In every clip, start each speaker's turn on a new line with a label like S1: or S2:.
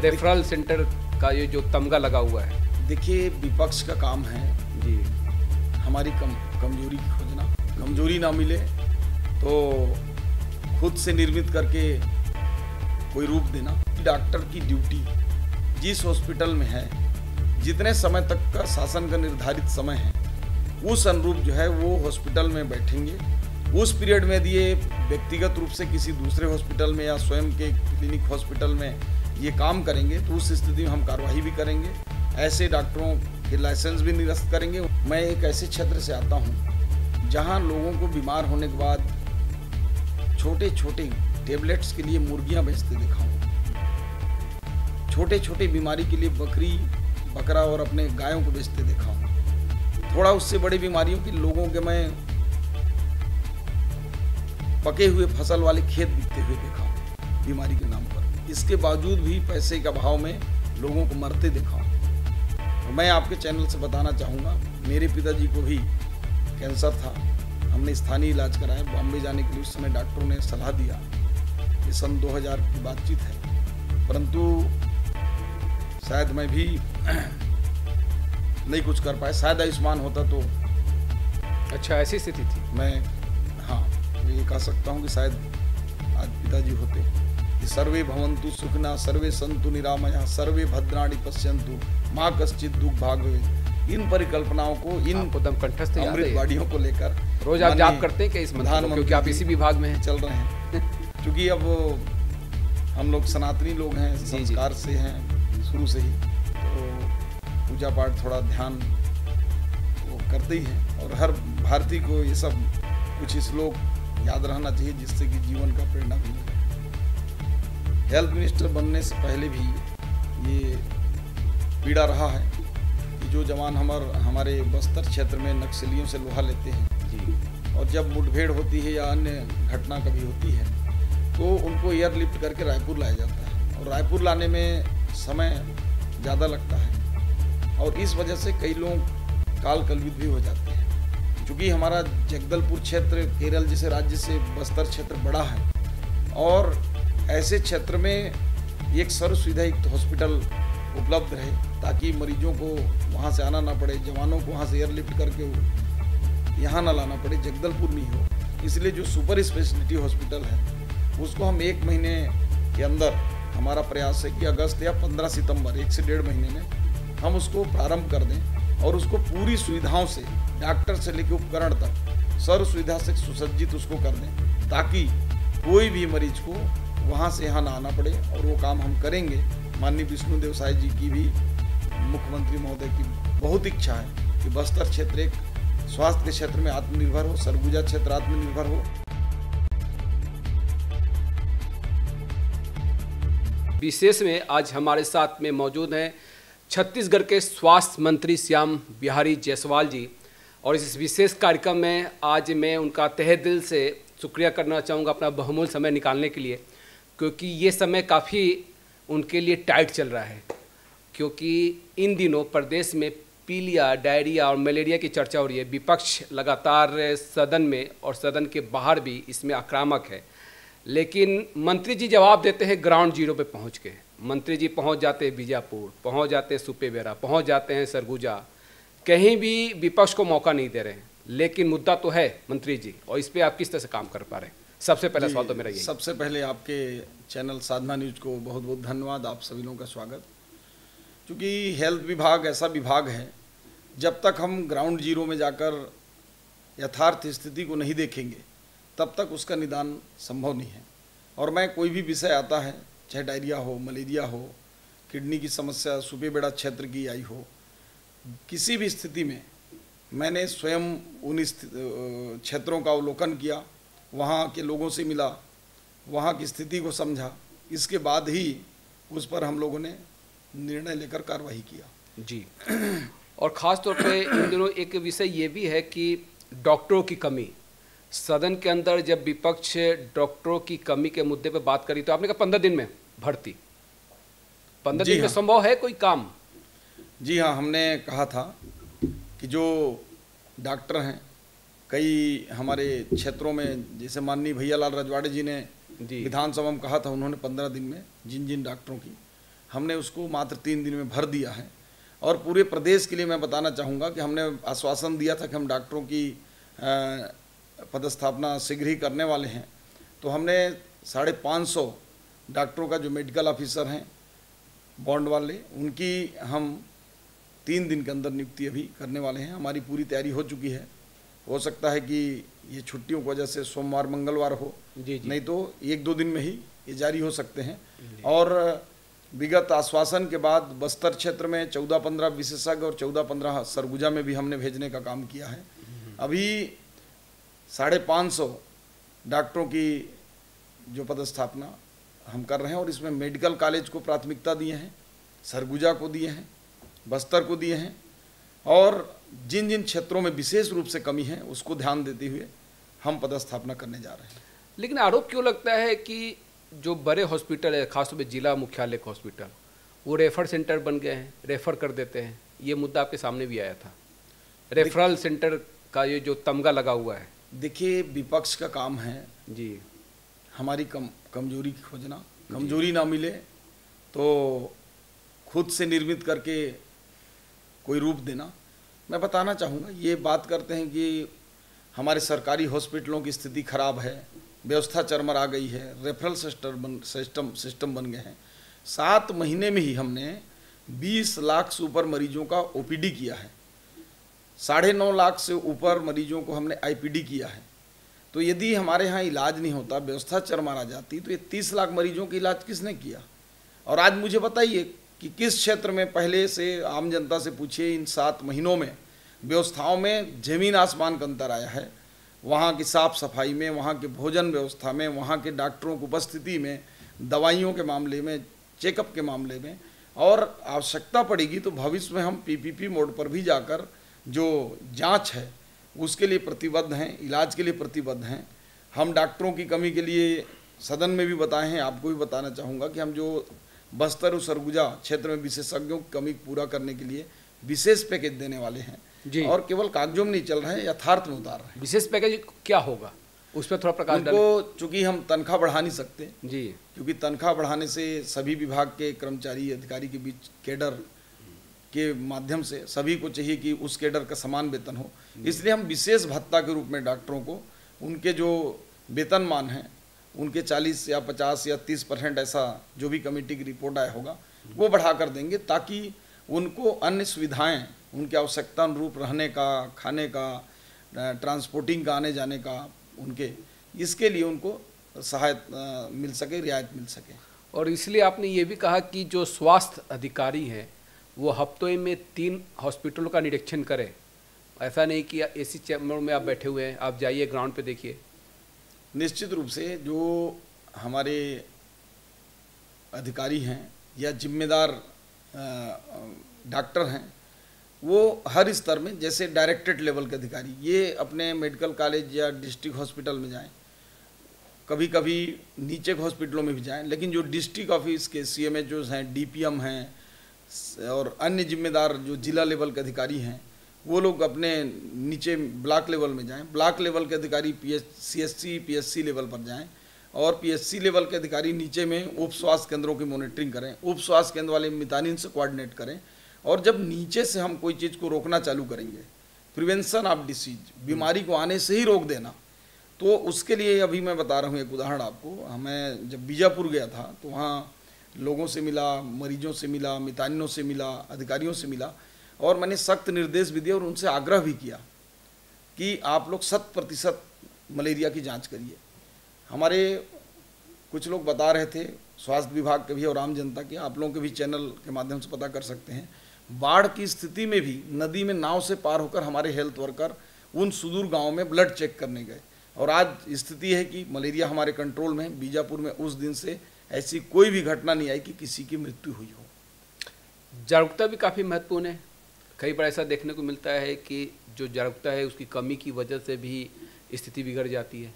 S1: Referral centre का ये जो तमगा लगा हुआ है।
S2: देखिए, विपक्ष का काम है
S1: जी
S2: हमारी कमजोरी की खोजना। कमजोरी ना मिले तो खुद से निर्मित करके कोई रूप देना। डॉक्टर की ड्यूटी जिस हॉस्पिटल में है, जितने समय तक का शासन का निर्धारित समय है, उस अनुरूप जो है वो हॉस्पिटल में बैठेंगे। उस पीरियड में यदि ये व्यक्तिगत रूप से किसी दूसरे हॉस्पिटल में या स्वयं के क्लिनिक हॉस्पिटल में ये काम करेंगे तो उस स्थिति में हम कार्रवाई भी करेंगे। ऐसे डॉक्टरों के लाइसेंस भी निरस्त करेंगे। मैं एक ऐसे क्षेत्र से आता हूँ जहाँ लोगों को बीमार होने के बाद छोटे छोटे टेबलेट्स के लिए मुर्गियाँ बेचते देखा हूँ। छोटे छोटे बीमारी के लिए बकरी बकरा और अपने गायों को बेचते देखा हूँ। थोड़ा उससे बड़ी बीमारियों के लोगों के मैं पके हुए फसल वाले खेत बिकते हुए देखा हूँ बीमारी के नाम पर। इसके बावजूद भी पैसे के अभाव में लोगों को मरते देखा हूँ। और मैं आपके चैनल से बताना चाहूँगा, मेरे पिताजी को भी कैंसर था। हमने स्थानीय इलाज कराया। बॉम्बे जाने के लिए उस समय डॉक्टरों ने सलाह दिया। ये सन 2000 की बातचीत है, परंतु शायद मैं भी नहीं कुछ कर पाया। शायद आयुष्मान होता तो
S1: अच्छा, ऐसी स्थिति थी।
S2: मैं ये कह सकता हूँ कि शायद आज पिताजी होते। कि सर्वे भवन्तु सुखिनः, सर्वे सन्तु निरामया, सर्वे भद्राणि पश्यन्तु, माँ कश्चित् दुःख भाग् भवेत्। इन परिकल्पनाओं को, इन
S1: कंठस्थ
S2: अमृत वाणियों को लेकर
S1: रोज आप जाप करते हैं क्या इस मंत्र को, क्योंकि आप इसी विभाग में हैं?
S2: चल रहे हैं क्योंकि अब हम लोग सनातनी लोग हैं, संस्कार से हैं शुरू से ही, तो पूजा पाठ थोड़ा ध्यान वो करते ही हैं। और हर भारतीय को ये सब कुछ श्लोक याद रहना चाहिए जिससे कि जीवन का प्रेरणा भी मिले। हेल्थ मिनिस्टर बनने से पहले भी ये पीड़ा रहा है कि जो जवान हमारे बस्तर क्षेत्र में नक्सलियों से लोहा लेते हैं
S1: जी,
S2: और जब मुठभेड़ होती है या अन्य घटना कभी होती है तो उनको एयरलिफ्ट करके रायपुर लाया जाता है। और रायपुर लाने में समय ज़्यादा लगता है और इस वजह से कई लोग काल कलवित भी हो जाते हैं। क्योंकि हमारा जगदलपुर क्षेत्र केरल जैसे राज्य से बस्तर क्षेत्र बड़ा है और ऐसे क्षेत्र में एक सर्व सुविधा युक्त हॉस्पिटल उपलब्ध रहे ताकि मरीजों को वहाँ से आना ना पड़े, जवानों को वहाँ से एयरलिफ्ट करके यहाँ ना लाना पड़े, जगदलपुर में ही हो। इसलिए जो सुपर स्पेशलिटी हॉस्पिटल है उसको हम 1 महीने के अंदर, हमारा प्रयास है कि अगस्त या 15 सितंबर 1 से 1.5 महीने में हम उसको प्रारंभ कर दें और उसको पूरी सुविधाओं से, डॉक्टर से लेकर उपकरण तक सर्व सुविधा से सुसज्जित उसको कर दें ताकि कोई भी मरीज को वहाँ से यहाँ ना आना पड़े। और वो काम हम करेंगे। माननीय विष्णुदेव साय जी की भी, मुख्यमंत्री महोदय की बहुत इच्छा है कि बस्तर क्षेत्र एक स्वास्थ्य के क्षेत्र में आत्मनिर्भर हो, सरगुजा क्षेत्र आत्मनिर्भर हो।
S1: विशेष में आज हमारे साथ में मौजूद हैं छत्तीसगढ़ के स्वास्थ्य मंत्री श्याम बिहारी जायसवाल जी। और इस विशेष कार्यक्रम में आज मैं उनका तहे दिल से शुक्रिया करना चाहूँगा अपना बहुमूल्य समय निकालने के लिए, क्योंकि ये समय काफ़ी उनके लिए टाइट चल रहा है। क्योंकि इन दिनों प्रदेश में पीलिया, डायरिया और मलेरिया की चर्चा हो रही है। विपक्ष लगातार सदन में और सदन के बाहर भी इसमें आक्रामक है, लेकिन मंत्री जी जवाब देते हैं ग्राउंड जीरो पे पहुंच के। मंत्री जी पहुंच जाते हैं बीजापुर, पहुंच जाते हैं सुपेबेड़ा, पहुंच जाते हैं सरगुजा, कहीं भी विपक्ष को मौका नहीं दे रहे हैं। लेकिन मुद्दा तो है मंत्री जी, और इस पर आप किस तरह से काम कर पा रहे हैं? सबसे पहला सवाल तो मेरा यही।
S2: सबसे पहले आपके चैनल साधना न्यूज को बहुत बहुत धन्यवाद, आप सभी लोगों का स्वागत। क्योंकि हेल्थ विभाग ऐसा विभाग है, जब तक हम ग्राउंड जीरो में जाकर यथार्थ स्थिति को नहीं देखेंगे तब तक उसका निदान संभव नहीं है। और मैं कोई भी विषय आता है, चाहे डायरिया हो, मलेरिया हो, किडनी की समस्या सुपेबेड़ा क्षेत्र की आई हो, किसी भी स्थिति में मैंने स्वयं उन क्षेत्रों का अवलोकन किया, वहाँ के लोगों से मिला, वहाँ की स्थिति को समझा, इसके बाद ही उस पर हम लोगों ने निर्णय लेकर कार्रवाई किया।
S1: जी। और ख़ास तौर पे इन दिनों एक विषय ये भी है कि डॉक्टरों की कमी। सदन के अंदर जब विपक्ष डॉक्टरों की कमी के मुद्दे पर बात करी तो आपने कहा 15 दिन में भर्ती। 15 दिन में संभव है कोई काम?
S2: जी हाँ, हमने कहा था कि जो डॉक्टर हैं कई हमारे क्षेत्रों में, जैसे माननीय भैया लाल रजवाड़े जी ने विधानसभा में कहा था, उन्होंने 15 दिन में जिन जिन डॉक्टरों की, हमने उसको मात्र 3 दिन में भर दिया है। और पूरे प्रदेश के लिए मैं बताना चाहूँगा कि हमने आश्वासन दिया था कि हम डॉक्टरों की पदस्थापना शीघ्र ही करने वाले हैं। तो हमने 550 डॉक्टरों का जो मेडिकल ऑफिसर हैं बॉन्ड वाले, उनकी हम 3 दिन के अंदर नियुक्ति अभी करने वाले हैं। हमारी पूरी तैयारी हो चुकी है। हो सकता है कि ये छुट्टियों की वजह से सोमवार मंगलवार हो, नहीं तो 1-2 दिन में ही ये जारी हो सकते हैं। और विगत आश्वासन के बाद बस्तर क्षेत्र में 14-15 विशेषज्ञ और 14-15 सरगुजा में भी हमने भेजने का काम किया है। अभी 550 डॉक्टरों की जो पदस्थापना हम कर रहे हैं, और इसमें मेडिकल कॉलेज को प्राथमिकता दिए हैं, सरगुजा को दिए हैं, बस्तर को दिए हैं, और जिन जिन क्षेत्रों में विशेष रूप से कमी है उसको ध्यान देते हुए हम पदस्थापना करने जा रहे हैं।
S1: लेकिन आरोप क्यों लगता है कि जो बड़े हॉस्पिटल है, खासतौर पर जिला मुख्यालय के हॉस्पिटल, वो रेफर सेंटर बन गए हैं, रेफर कर देते हैं? ये मुद्दा आपके सामने भी आया था, रेफरल सेंटर का ये जो तमगा लगा हुआ है।
S2: देखिए, विपक्ष का काम है
S1: जी
S2: हमारी कमजोरी की खोजना, कमजोरी ना मिले तो खुद से निर्मित करके कोई रूप देना। मैं बताना चाहूँगा, ये बात करते हैं कि हमारे सरकारी हॉस्पिटलों की स्थिति खराब है, व्यवस्था चरमरा गई है, रेफरल सिस्टम बन गए हैं। 7 महीने में ही हमने 20 लाख से ऊपर मरीजों का ओपीडी किया है, 9.5 लाख से ऊपर मरीजों को हमने आईपीडी किया है। तो यदि हमारे यहाँ इलाज नहीं होता, व्यवस्था चरमरा जाती, तो ये 30 लाख मरीजों का इलाज किसने किया? और आज मुझे बताइए कि किस क्षेत्र में, पहले से आम जनता से पूछिए, इन 7 महीनों में व्यवस्थाओं में ज़मीन आसमान का अंतर आया है। वहाँ की साफ़ सफाई में, वहाँ के भोजन व्यवस्था में, वहाँ के डॉक्टरों की उपस्थिति में, दवाइयों के मामले में, चेकअप के मामले में। और आवश्यकता पड़ेगी तो भविष्य में हम पीपीपी मोड पर भी जाकर जो जांच है उसके लिए प्रतिबद्ध हैं, इलाज के लिए प्रतिबद्ध हैं। हम डॉक्टरों की कमी के लिए सदन में भी बताए हैं, आपको भी बताना चाहूँगा कि हम जो बस्तर और सरगुजा क्षेत्र में विशेषज्ञों की कमी पूरा करने के लिए विशेष पैकेज देने वाले हैं जी। और केवल कागजों में नहीं चल रहे हैं, यथार्थ में उतार रहे हैं।
S1: विशेष पैकेज क्या होगा, उस पर थोड़ा प्रकाश डालें।
S2: उनको चूँकि हम तनख्वाह बढ़ा नहीं सकते
S1: जी,
S2: क्योंकि तनख्वाह बढ़ाने से सभी विभाग के कर्मचारी अधिकारी के बीच कैडर के माध्यम से सभी को चाहिए कि उस कैडर का समान वेतन हो। इसलिए हम विशेष भत्ता के रूप में डॉक्टरों को उनके जो वेतनमान हैं उनके 40 या 50 या 30% ऐसा जो भी कमेटी की रिपोर्ट आया होगा वो बढ़ा कर देंगे, ताकि उनको अन्य सुविधाएं, उनकी आवश्यकता अनुरूप रहने का, खाने का, ट्रांसपोर्टिंग का, आने जाने का, उनके इसके लिए उनको सहायता मिल सके, रियायत मिल सके।
S1: और इसलिए आपने ये भी कहा कि जो स्वास्थ्य अधिकारी हैं वो हफ्तों में 3 हॉस्पिटलों का निरीक्षण करें। ऐसा नहीं कि एसी चैम्बर में आप बैठे हुए हैं, आप जाइए ग्राउंड पे देखिए।
S2: निश्चित रूप से जो हमारे अधिकारी हैं या जिम्मेदार डॉक्टर हैं वो हर स्तर में, जैसे डायरेक्टरेट लेवल के अधिकारी, ये अपने मेडिकल कॉलेज या डिस्ट्रिक्ट हॉस्पिटल में जाएं, कभी कभी नीचे के हॉस्पिटलों में भी जाएं, लेकिन जो डिस्ट्रिक्ट ऑफिस के सीएमएचओ हैं, डीपीएम हैं और अन्य जिम्मेदार जो जिला लेवल के अधिकारी हैं वो लोग अपने नीचे ब्लॉक लेवल में जाएं। ब्लॉक लेवल के अधिकारी सीएससी पीएससी लेवल पर जाएं और पीएससी लेवल के अधिकारी नीचे में उप स्वास्थ्य केंद्रों की मॉनिटरिंग करें, उप स्वास्थ्य केंद्र वाले मितानिन से कोऑर्डिनेट करें। और जब नीचे से हम कोई चीज़ को रोकना चालू करेंगे, प्रिवेंशन ऑफ डिसीज, बीमारी को आने से ही रोक देना, तो उसके लिए अभी मैं बता रहा हूँ एक उदाहरण आपको। हमें जब बीजापुर गया था तो वहाँ लोगों से मिला, मरीजों से मिला, मितानिनों से मिला, अधिकारियों से मिला, और मैंने सख्त निर्देश भी दिए और उनसे आग्रह भी किया कि आप लोग 100% मलेरिया की जांच करिए। हमारे कुछ लोग बता रहे थे, स्वास्थ्य विभाग के भी और आम जनता के, आप लोगों के भी चैनल के माध्यम से पता कर सकते हैं, बाढ़ की स्थिति में भी नदी में नाव से पार होकर हमारे हेल्थ वर्कर उन सुदूर गाँव में ब्लड चेक करने गए, और आज स्थिति है कि मलेरिया हमारे कंट्रोल में। बीजापुर में उस दिन से ऐसी कोई भी घटना नहीं आई कि किसी की मृत्यु हुई हो।
S1: जागरूकता भी काफ़ी महत्वपूर्ण है। कई बार ऐसा देखने को मिलता है कि जो जागरूकता है उसकी कमी की वजह से भी स्थिति बिगड़ जाती है।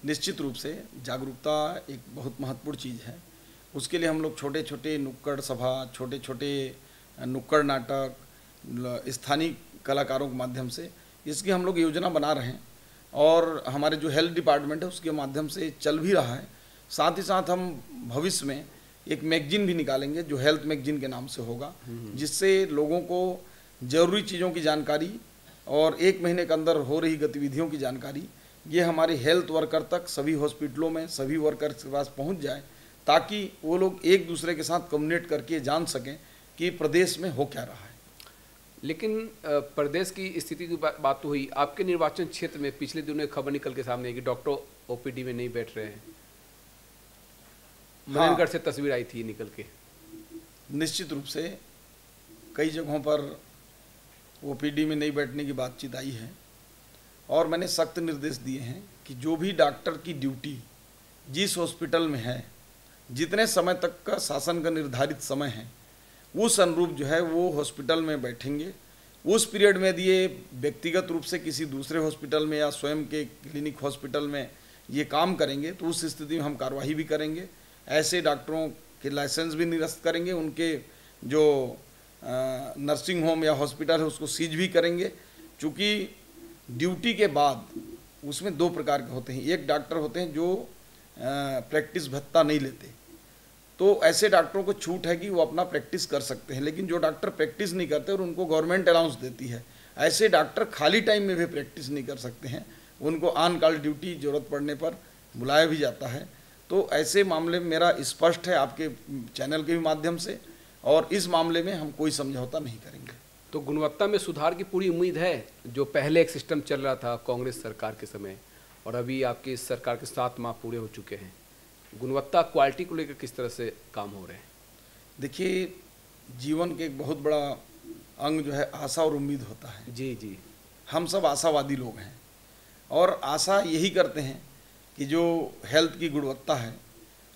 S2: निश्चित रूप से जागरूकता एक बहुत महत्वपूर्ण चीज़ है। उसके लिए हम लोग छोटे छोटे नुक्कड़ सभा, छोटे छोटे नुक्कड़ नाटक, स्थानीय कलाकारों के माध्यम से इसकी हम लोग योजना बना रहे हैं, और हमारे जो हेल्थ डिपार्टमेंट है उसके माध्यम से चल भी रहा है। साथ ही साथ हम भविष्य में एक मैगजीन भी निकालेंगे जो हेल्थ मैगजीन के नाम से होगा, जिससे लोगों को ज़रूरी चीज़ों की जानकारी और 1 महीने के अंदर हो रही गतिविधियों की जानकारी ये हमारे हेल्थ वर्कर तक, सभी हॉस्पिटलों में सभी वर्कर्स के पास पहुंच जाए, ताकि वो लोग एक दूसरे के साथ कम्युनिकेट करके जान सकें कि प्रदेश में हो क्या रहा है।
S1: लेकिन प्रदेश की स्थिति की बात तो हुई, आपके निर्वाचन क्षेत्र में पिछले दिनों एक खबर निकल के सामने आई कि डॉक्टर ओपीडी में नहीं बैठ रहे हैं। मनेनगढ़ से तस्वीर आई थी निकल के।
S2: निश्चित रूप से कई जगहों पर ओपीडी में नहीं बैठने की बातचीत आई है और मैंने सख्त निर्देश दिए हैं कि जो भी डॉक्टर की ड्यूटी जिस हॉस्पिटल में है, जितने समय तक का शासन का निर्धारित समय है, उस अनुरूप जो है वो हॉस्पिटल में बैठेंगे। उस पीरियड में यदि ये व्यक्तिगत रूप से किसी दूसरे हॉस्पिटल में या स्वयं के क्लिनिक हॉस्पिटल में ये काम करेंगे तो उस स्थिति में हम कार्रवाई भी करेंगे। ऐसे डॉक्टरों के लाइसेंस भी निरस्त करेंगे, उनके जो नर्सिंग होम या हॉस्पिटल है उसको सीज भी करेंगे। चूँकि ड्यूटी के बाद उसमें 2 प्रकार के होते हैं। एक डॉक्टर होते हैं जो प्रैक्टिस भत्ता नहीं लेते, तो ऐसे डॉक्टरों को छूट है कि वो अपना प्रैक्टिस कर सकते हैं। लेकिन जो डॉक्टर प्रैक्टिस नहीं करते और उनको गवर्नमेंट अलाउंस देती है, ऐसे डॉक्टर खाली टाइम में भी प्रैक्टिस नहीं कर सकते हैं, उनको ऑन कॉल ड्यूटी ज़रूरत पड़ने पर बुलाया भी जाता है। तो ऐसे मामले में मेरा स्पष्ट है आपके चैनल के भी माध्यम से, और इस मामले में हम कोई समझौता नहीं करेंगे।
S1: तो गुणवत्ता में सुधार की पूरी उम्मीद है? जो पहले एक सिस्टम चल रहा था कांग्रेस सरकार के समय और अभी आपकी इस सरकार के 7 माह पूरे हो चुके हैं, गुणवत्ता क्वालिटी को लेकर किस तरह से काम हो रहे हैं?
S2: देखिए, जीवन के एक बहुत बड़ा अंग जो है आशा और उम्मीद होता है।
S1: जी जी,
S2: हम सब आशावादी लोग हैं और आशा यही करते हैं कि जो हेल्थ की गुणवत्ता है,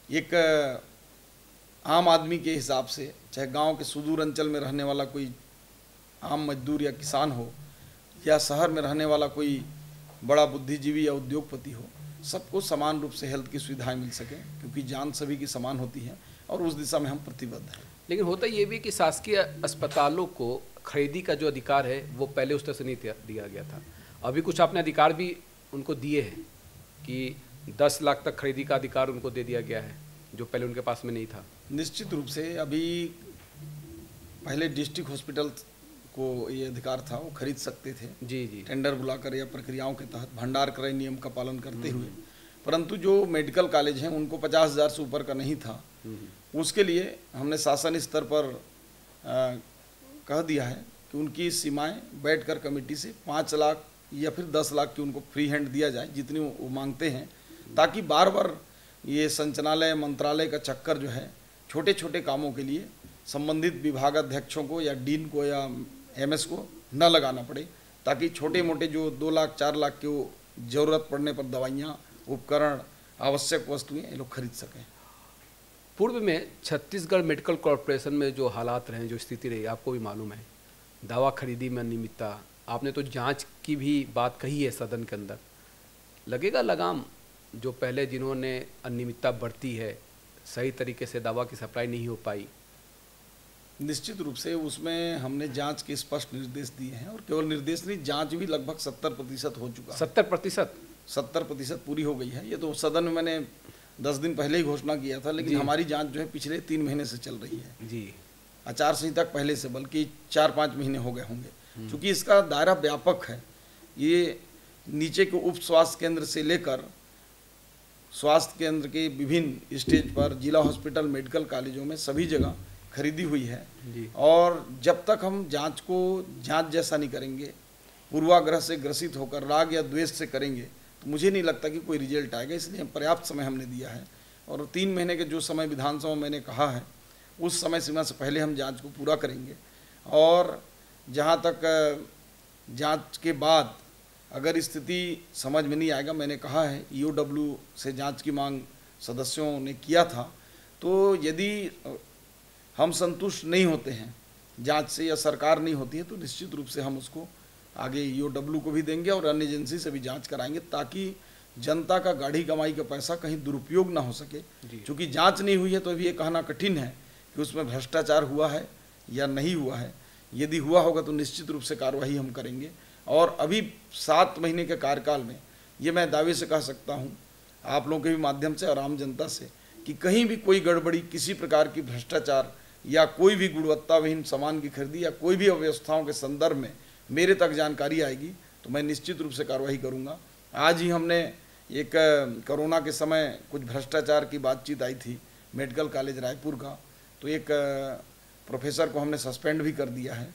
S2: एक आम आदमी के हिसाब से, चाहे गांव के सुदूर अंचल में रहने वाला कोई आम मजदूर या किसान हो या शहर में रहने वाला कोई बड़ा बुद्धिजीवी या उद्योगपति हो, सबको समान रूप से हेल्थ की सुविधाएं मिल सकें, क्योंकि जान सभी की समान होती है और उस दिशा में हम प्रतिबद्ध हैं।
S1: लेकिन होता ये भी कि शासकीय अस्पतालों को खरीदी का जो अधिकार है वो पहले उस तरह से नहीं दिया गया था। अभी कुछ आपने अधिकार भी उनको दिए हैं कि 10 लाख तक खरीदी का अधिकार उनको दे दिया गया है, जो पहले उनके पास में नहीं था।
S2: निश्चित रूप से अभी पहले डिस्ट्रिक्ट हॉस्पिटल को ये अधिकार था, वो खरीद सकते थे
S1: जी जी,
S2: टेंडर बुलाकर या प्रक्रियाओं के तहत भंडार क्रय नियम का पालन करते हुए। परंतु जो मेडिकल कॉलेज हैं उनको 50,000 से ऊपर का नहीं था। उसके लिए हमने शासन स्तर पर कह दिया है कि उनकी सीमाएं बैठकर कमेटी से 5 लाख या फिर 10 लाख की उनको फ्री हैंड दिया जाए, जितनी वो मांगते हैं, ताकि बार बार ये संचालय मंत्रालय का चक्कर जो है छोटे छोटे कामों के लिए संबंधित विभागाध्यक्षों को या डीन को या एमएस को न लगाना पड़े, ताकि छोटे मोटे जो 2 लाख 4 लाख के वो ज़रूरत पड़ने पर दवाइयाँ, उपकरण, आवश्यक वस्तुएं ये लोग खरीद सकें।
S1: पूर्व में छत्तीसगढ़ मेडिकल कॉरपोरेशन में जो हालात रहे, जो स्थिति रही, आपको भी मालूम है, दवा खरीदी में अनियमितता, आपने तो जांच की भी बात कही है सदन के अंदर। लगेगा लगाम जो पहले जिन्होंने अनियमितता बरती है, सही तरीके से दवा की सप्लाई नहीं हो पाई?
S2: निश्चित रूप से उसमें हमने जांच के स्पष्ट निर्देश दिए हैं, और केवल निर्देश नहीं, जांच भी लगभग 70% हो चुका है।
S1: 70%?
S2: 70% पूरी हो गई है। ये तो सदन में मैंने 10 दिन पहले ही घोषणा किया था, लेकिन हमारी जांच जो है पिछले 3 महीने से चल रही है
S1: जी।
S2: आचार संहिता पहले से, बल्कि 4-5 महीने हो गए होंगे। क्योंकि इसका दायरा व्यापक है, ये नीचे के उप स्वास्थ्य केंद्र से लेकर स्वास्थ्य केंद्र के विभिन्न स्टेज पर, जिला हॉस्पिटल, मेडिकल कॉलेजों में सभी जगह खरीदी हुई है
S1: जी।
S2: और जब तक हम जांच को जांच जैसा नहीं करेंगे, पूर्वाग्रह से ग्रसित होकर राग या द्वेष से करेंगे, तो मुझे नहीं लगता कि कोई रिजल्ट आएगा। इसलिए पर्याप्त समय हमने दिया है और 3 महीने के जो समय विधानसभा में मैंने कहा है, उस समय सीमा से पहले हम जांच को पूरा करेंगे। और जहां तक जांच के बाद अगर स्थिति समझ में नहीं आएगा, मैंने कहा है EOW से जांच की मांग सदस्यों ने किया था, तो यदि हम संतुष्ट नहीं होते हैं जांच से या सरकार नहीं होती है, तो निश्चित रूप से हम उसको आगे EOW को भी देंगे और अन्य एजेंसी से भी जांच कराएंगे, ताकि जनता का गाढ़ी कमाई का पैसा कहीं दुरुपयोग ना हो सके। क्योंकि जांच नहीं हुई है तो अभी ये कहना कठिन है कि उसमें भ्रष्टाचार हुआ है या नहीं हुआ है। यदि हुआ होगा तो निश्चित रूप से कार्रवाई हम करेंगे। और अभी 7 महीने के कार्यकाल में ये मैं दावे से कह सकता हूँ आप लोगों के भी माध्यम से और आम जनता से कि कहीं भी कोई गड़बड़ी, किसी प्रकार की भ्रष्टाचार या कोई भी गुणवत्ताविहीन सामान की खरीदी या कोई भी अव्यवस्थाओं के संदर्भ में मेरे तक जानकारी आएगी तो मैं निश्चित रूप से कार्रवाई करूंगा। आज ही हमने एक कोरोना के समय कुछ भ्रष्टाचार की बातचीत आई थी मेडिकल कॉलेज रायपुर का, तो एक प्रोफेसर को हमने सस्पेंड भी कर दिया है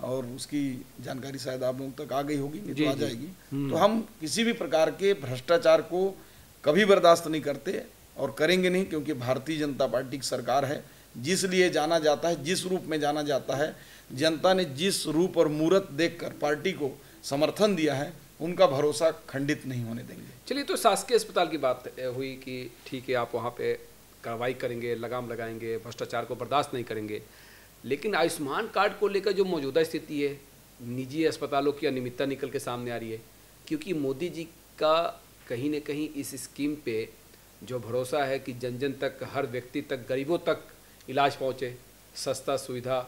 S2: और उसकी जानकारी शायद आप लोगों तक आ गई होगी, नहीं तो आ जाएगी। तो हम किसी भी प्रकार के भ्रष्टाचार को कभी बर्दाश्त नहीं करते और करेंगे नहीं, क्योंकि भारतीय जनता पार्टी की सरकार है, जिस लिए जाना जाता है, जिस रूप में जाना जाता है, जनता ने जिस रूप और मूर्त देखकर पार्टी को समर्थन दिया है, उनका भरोसा खंडित नहीं होने देंगे।
S1: चलिए, तो शासकीय अस्पताल की बात हुई कि ठीक है आप वहाँ पे कार्रवाई करेंगे, लगाम लगाएंगे, भ्रष्टाचार को बर्दाश्त नहीं करेंगे, लेकिन आयुष्मान कार्ड को लेकर जो मौजूदा स्थिति है, निजी अस्पतालों की अनियमितता निकल के सामने आ रही है, क्योंकि मोदी जी का कहीं न कहीं इस स्कीम पे जो भरोसा है कि जन जन तक, हर व्यक्ति तक, गरीबों तक इलाज पहुँचे, सस्ता सुविधा,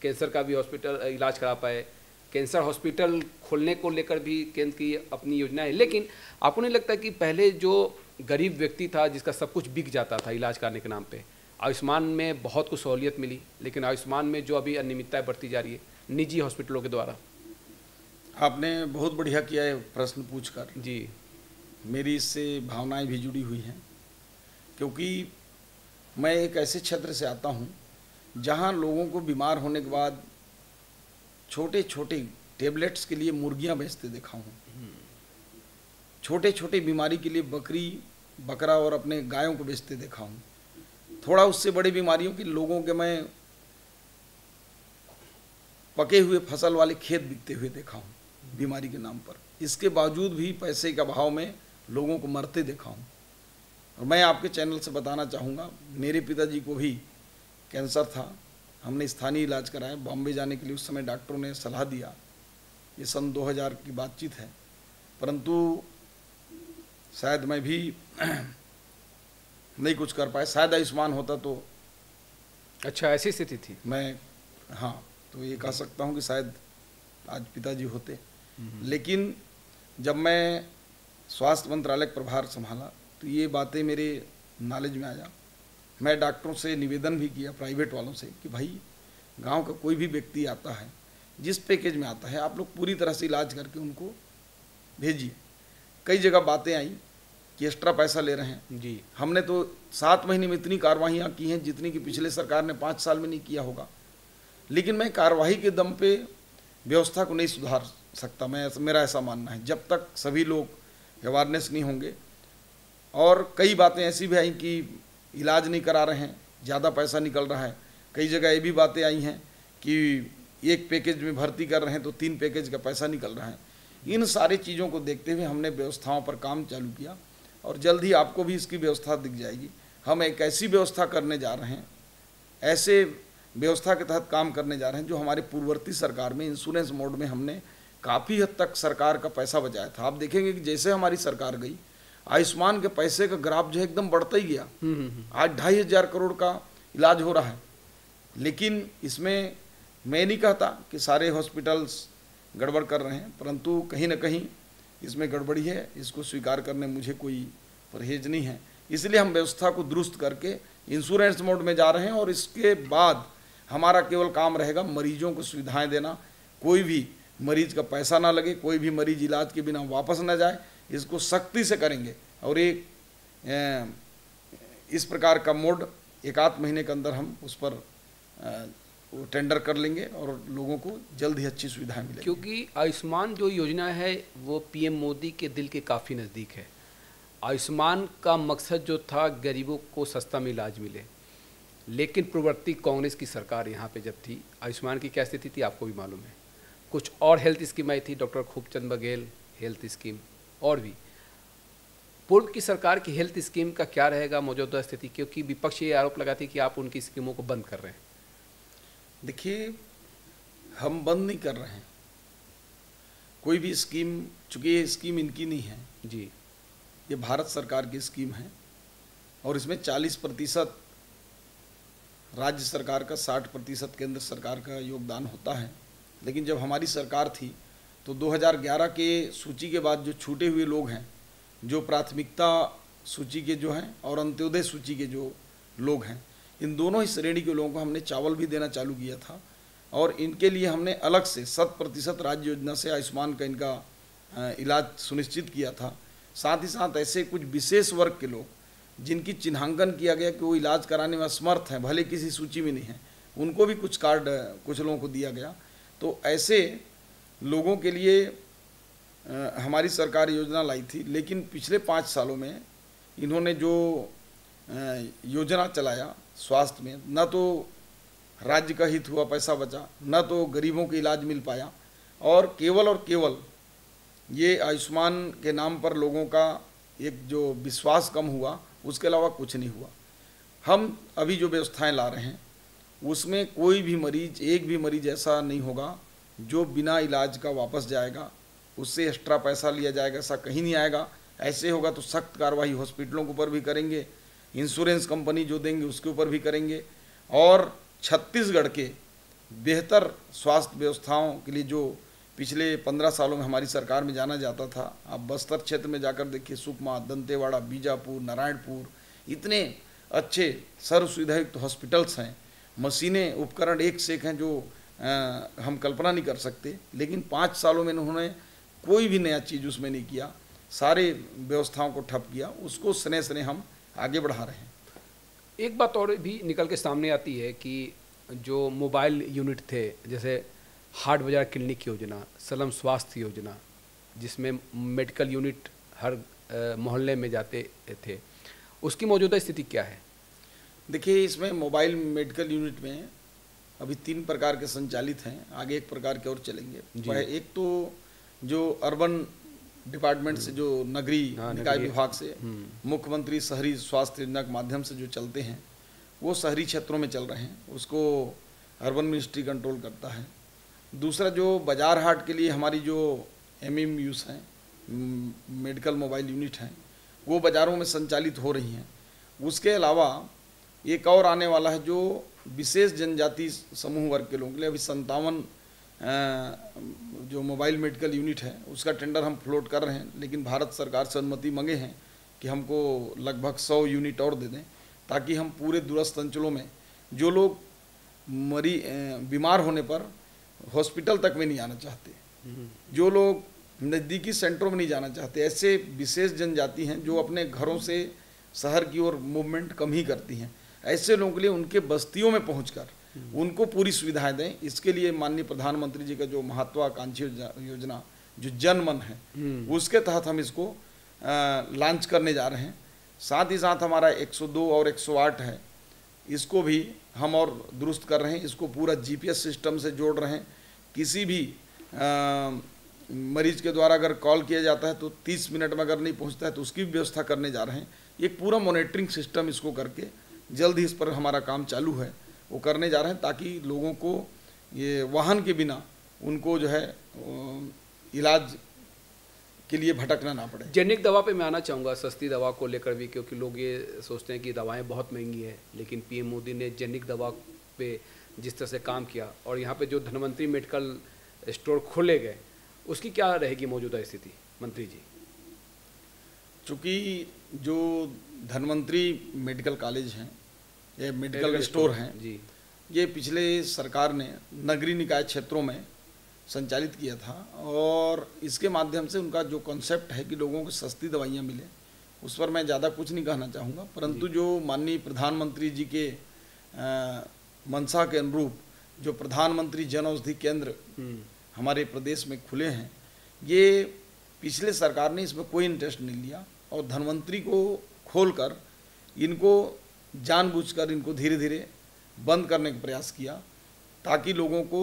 S1: कैंसर का भी हॉस्पिटल इलाज करा पाए, कैंसर हॉस्पिटल खोलने को लेकर भी केंद्र की अपनी योजना है। लेकिन आपको नहीं लगता कि पहले जो गरीब व्यक्ति था जिसका सब कुछ बिक जाता था इलाज कराने के नाम पे, आयुष्मान में बहुत कुछ सहूलियत मिली, लेकिन आयुष्मान में जो अभी अनियमितताएं बढ़ती जा रही है निजी हॉस्पिटलों के द्वारा।
S2: आपने बहुत बढ़िया किया है प्रश्न पूछकर
S1: जी।
S2: मेरी इससे भावनाएं भी जुड़ी हुई हैं, क्योंकि मैं एक ऐसे क्षेत्र से आता हूं जहां लोगों को बीमार होने के बाद छोटे छोटे टेबलेट्स के लिए मुर्गियां बेचते देखा हूं, छोटे छोटे बीमारी के लिए बकरी, बकरा और अपने गायों को बेचते देखा हूं। थोड़ा उससे बड़ी बीमारियों के लोगों के मैं पके हुए फसल वाले खेत बिकते हुए देखा हूं बीमारी के नाम पर। इसके बावजूद भी पैसे के अभाव में लोगों को मरते देखा हूं। और मैं आपके चैनल से बताना चाहूँगा, मेरे पिताजी को भी कैंसर था, हमने स्थानीय इलाज कराया, बॉम्बे जाने के लिए उस समय डॉक्टरों ने सलाह दिया, ये सन 2000 की बातचीत है, परंतु शायद मैं भी नहीं कुछ कर पाया। शायद आयुष्मान होता तो
S1: अच्छा, ऐसी स्थिति थी।
S2: मैं हाँ, तो ये कह सकता हूँ कि शायद आज पिताजी होते। लेकिन जब मैं स्वास्थ्य मंत्रालय का प्रभार संभाला तो ये बातें मेरे नॉलेज में आया। मैं डॉक्टरों से निवेदन भी किया, प्राइवेट वालों से, कि भाई गांव का कोई भी व्यक्ति आता है, जिस पैकेज में आता है, आप लोग पूरी तरह से इलाज करके उनको भेजिए। कई जगह बातें आई कि एक्स्ट्रा पैसा ले रहे हैं
S1: जी।
S2: हमने तो 7 महीने में इतनी कार्रवाइयाँ की हैं जितनी कि पिछले सरकार ने 5 साल में नहीं किया होगा। लेकिन मैं कार्रवाई के दम पे व्यवस्था को नहीं सुधार सकता, मेरा ऐसा मानना है, जब तक सभी लोग अवेयरनेस नहीं होंगे। और कई बातें ऐसी भी आई कि इलाज नहीं करा रहे हैं, ज़्यादा पैसा निकल रहा है। कई जगह ये भी बातें आई हैं कि एक पैकेज में भर्ती कर रहे हैं तो 3 पैकेज का पैसा निकल रहा है। इन सारी चीज़ों को देखते हुए हमने व्यवस्थाओं पर काम चालू किया और जल्द ही आपको भी इसकी व्यवस्था दिख जाएगी। हम एक ऐसी व्यवस्था करने जा रहे हैं, ऐसे व्यवस्था के तहत काम करने जा रहे हैं जो हमारे पूर्ववर्ती सरकार में इंश्योरेंस मोड में हमने काफ़ी हद तक सरकार का पैसा बचाया था। आप देखेंगे कि जैसे हमारी सरकार गई, आयुष्मान के पैसे का ग्राफ जो है एकदम बढ़ता ही गया। आज 2500 करोड़ का इलाज हो रहा है। लेकिन इसमें मैं नहीं कहता कि सारे हॉस्पिटल्स गड़बड़ कर रहे हैं, परंतु कहीं ना कहीं इसमें गड़बड़ी है, इसको स्वीकार करने मुझे कोई परहेज नहीं है। इसलिए हम व्यवस्था को दुरुस्त करके इंश्योरेंस मोड में जा रहे हैं और इसके बाद हमारा केवल काम रहेगा मरीजों को सुविधाएं देना। कोई भी मरीज का पैसा ना लगे, कोई भी मरीज इलाज के बिना वापस ना जाए, इसको सख्ती से करेंगे। और एक इस प्रकार का मोड 1-8 महीने के अंदर हम उस पर टेंडर कर लेंगे और लोगों को जल्द ही अच्छी सुविधाएं मिलेंगी।
S1: क्योंकि आयुष्मान जो योजना है वो पीएम मोदी के दिल के काफ़ी नज़दीक है। आयुष्मान का मकसद जो था गरीबों को सस्ता में इलाज मिले, लेकिन पूर्ववर्ती कांग्रेस की सरकार यहाँ पे जब थी, आयुष्मान की क्या स्थिति थी आपको भी मालूम है। कुछ और हेल्थ स्कीम आई थी, doctor Khubchand Baghel health scheme, और भी पूर्व की सरकार की हेल्थ स्कीम का क्या रहेगा मौजूदा स्थिति, क्योंकि विपक्ष ये आरोप लगाती है कि आप उनकी स्कीमों को बंद कर रहे हैं।
S2: देखिए, हम बंद नहीं कर रहे हैं कोई भी स्कीम, चूँकि ये स्कीम इनकी नहीं है
S1: जी,
S2: ये भारत सरकार की स्कीम है और इसमें 40% राज्य सरकार का, 60% केंद्र सरकार का योगदान होता है। लेकिन जब हमारी सरकार थी तो 2011 के सूची के बाद जो छूटे हुए लोग हैं, जो प्राथमिकता सूची के जो हैं और अंत्योदय सूची के जो लोग हैं, इन दोनों ही श्रेणी के लोगों को हमने चावल भी देना चालू किया था और इनके लिए हमने अलग से 100% राज्य योजना से आयुष्मान का इनका इलाज सुनिश्चित किया था। साथ ही साथ ऐसे कुछ विशेष वर्ग के लोग जिनकी चिन्हांकन किया गया कि वो इलाज कराने में असमर्थ हैं, भले किसी सूची में नहीं हैं, उनको भी कुछ कार्ड कुछ लोगों को दिया गया। तो ऐसे लोगों के लिए हमारी सरकार योजना लाई थी, लेकिन पिछले 5 सालों में इन्होंने जो योजना चलाया स्वास्थ्य में, न तो राज्य का हित हुआ, पैसा बचा, न तो गरीबों को इलाज मिल पाया और केवल ये आयुष्मान के नाम पर लोगों का एक जो विश्वास कम हुआ, उसके अलावा कुछ नहीं हुआ। हम अभी जो व्यवस्थाएं ला रहे हैं उसमें कोई भी मरीज, एक भी मरीज ऐसा नहीं होगा जो बिना इलाज का वापस जाएगा, उससे एक्स्ट्रा पैसा लिया जाएगा, ऐसा कहीं नहीं आएगा। ऐसे होगा तो सख्त कार्रवाई हॉस्पिटलों के ऊपर भी करेंगे, इंश्योरेंस कंपनी जो देंगे उसके ऊपर भी करेंगे और छत्तीसगढ़ के बेहतर स्वास्थ्य व्यवस्थाओं के लिए जो पिछले 15 सालों में हमारी सरकार में जाना जाता था, आप बस्तर क्षेत्र में जाकर देखिए, सुकमा, दंतेवाड़ा, बीजापुर, नारायणपुर, इतने अच्छे सर्व सुविधायुक्त हॉस्पिटल्स हैं, मशीनें, उपकरण एक से एक हैं जो हम कल्पना नहीं कर सकते। लेकिन 5 सालों में उन्होंने कोई भी नया चीज़ उसमें नहीं किया, सारे व्यवस्थाओं को ठप किया। उसको स्नेह स्नेह हम आगे बढ़ा रहे हैं।
S1: एक बात और भी निकल के सामने आती है कि जो मोबाइल यूनिट थे, जैसे हाट बाजार क्लिनिक योजना, सलम स्वास्थ्य योजना, जिसमें मेडिकल यूनिट हर मोहल्ले में जाते थे, उसकी मौजूदा स्थिति क्या है?
S2: देखिए, इसमें मोबाइल मेडिकल यूनिट में अभी 3 प्रकार के संचालित हैं, आगे 1 प्रकार के और चलेंगे। एक तो जो अर्बन डिपार्टमेंट से, जो नगरीय निकाय विभाग से मुख्यमंत्री शहरी स्वास्थ्य योजना के माध्यम से जो चलते हैं, वो शहरी क्षेत्रों में चल रहे हैं, उसको अर्बन मिनिस्ट्री कंट्रोल करता है। दूसरा जो बाजार हाट के लिए हमारी जो MMUs हैं, मेडिकल मोबाइल यूनिट हैं, वो बाज़ारों में संचालित हो रही हैं। उसके अलावा एक और आने वाला है जो विशेष जनजाति समूह वर्ग के लोगों के लिए। अभी 57 जो मोबाइल मेडिकल यूनिट है उसका टेंडर हम फ्लोट कर रहे हैं, लेकिन भारत सरकार से अनुमति मांगे हैं कि हमको लगभग 100 यूनिट और दे दें, ताकि हम पूरे दूरस्थ अंचलों में जो लोग बीमार होने पर हॉस्पिटल तक में नहीं आना चाहते, जो लोग नज़दीकी सेंटरों में नहीं जाना चाहते, ऐसे विशेष जनजाति हैं जो अपने घरों से शहर की ओर मूवमेंट कम ही करती हैं, ऐसे लोगों के लिए उनके बस्तियों में पहुंचकर उनको पूरी सुविधाएं दें। इसके लिए माननीय प्रधानमंत्री जी का जो महत्वाकांक्षी योजना जो जन मन है, उसके तहत हम इसको लॉन्च करने जा रहे हैं। साथ ही साथ हमारा 102 और 108 है, इसको भी हम और दुरुस्त कर रहे हैं, इसको पूरा GPS सिस्टम से जोड़ रहे हैं। किसी भी मरीज के द्वारा अगर कॉल किया जाता है तो 30 मिनट में अगर नहीं पहुंचता है तो उसकी भी व्यवस्था करने जा रहे हैं। एक पूरा मॉनिटरिंग सिस्टम इसको करके जल्द ही इस पर हमारा काम चालू है, वो करने जा रहे हैं, ताकि लोगों को ये वाहन के बिना उनको जो है इलाज के लिए भटकना ना पड़े।
S1: जेनेरिक दवा पे मैं आना चाहूँगा, सस्ती दवा को लेकर भी, क्योंकि लोग ये सोचते हैं कि दवाएं बहुत महंगी है, लेकिन PM मोदी ने जेनेरिक दवा पे जिस तरह से काम किया और यहाँ पे जो धनवंतरी मेडिकल स्टोर खोले गए, उसकी क्या रहेगी मौजूदा स्थिति मंत्री जी?
S2: चूँकि जो धनवंतरी मेडिकल कॉलेज हैं, ये मेडिकल स्टोर हैं जी, ये पिछले सरकार ने नगरीय निकाय क्षेत्रों में संचालित किया था और इसके माध्यम से उनका जो कॉन्सेप्ट है कि लोगों को सस्ती दवाइयाँ मिले, उस पर मैं ज़्यादा कुछ नहीं कहना चाहूँगा। परंतु जो माननीय प्रधानमंत्री जी के मंशा के अनुरूप जो प्रधानमंत्री जन औषधि केंद्र हमारे प्रदेश में खुले हैं, ये पिछले सरकार ने इसमें कोई इंटरेस्ट नहीं लिया और धनवंतरी को खोलकर इनको जानबूझकर इनको धीरे धीरे बंद करने का प्रयास किया, ताकि लोगों को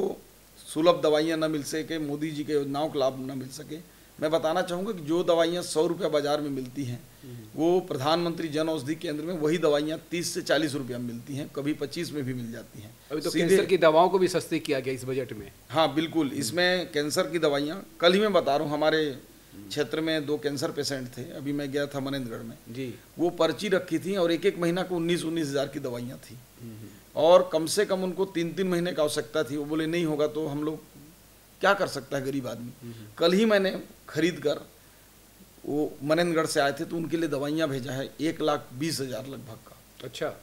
S2: सुलभ दवाइयाँ न मिल सके, मोदी जी के योजनाओं का लाभ न मिल सके। मैं बताना चाहूँगा कि जो दवाइयाँ 100 रुपया बाजार में मिलती हैं, वो प्रधानमंत्री जन औषधि केंद्र में वही दवाइयाँ 30 से 40 रुपया में मिलती हैं, कभी 25 में भी मिल जाती हैं।
S1: अभी तो कैंसर की दवाओं को भी सस्ती किया गया इस बजट में।
S2: हाँ बिल्कुल, इसमें कैंसर की दवाइयाँ, कल ही मैं बता रहा हूँ, हमारे क्षेत्र में 2 कैंसर पेशेंट थे, अभी मैं गया था मनेंद्रगढ़ में जी, वो पर्ची रखी थी और एक महीना को 19 हज़ार की दवाइयाँ थी और कम से कम उनको 3 महीने का आवश्यकता थी। वो बोले नहीं होगा तो हम लोग क्या कर सकता है गरीब आदमी। कल ही मैंने खरीद कर, वो मनेंद्रगढ़ से आए थे तो उनके लिए दवाइयाँ भेजा है 1,20,000 लगभग का।
S1: अच्छा,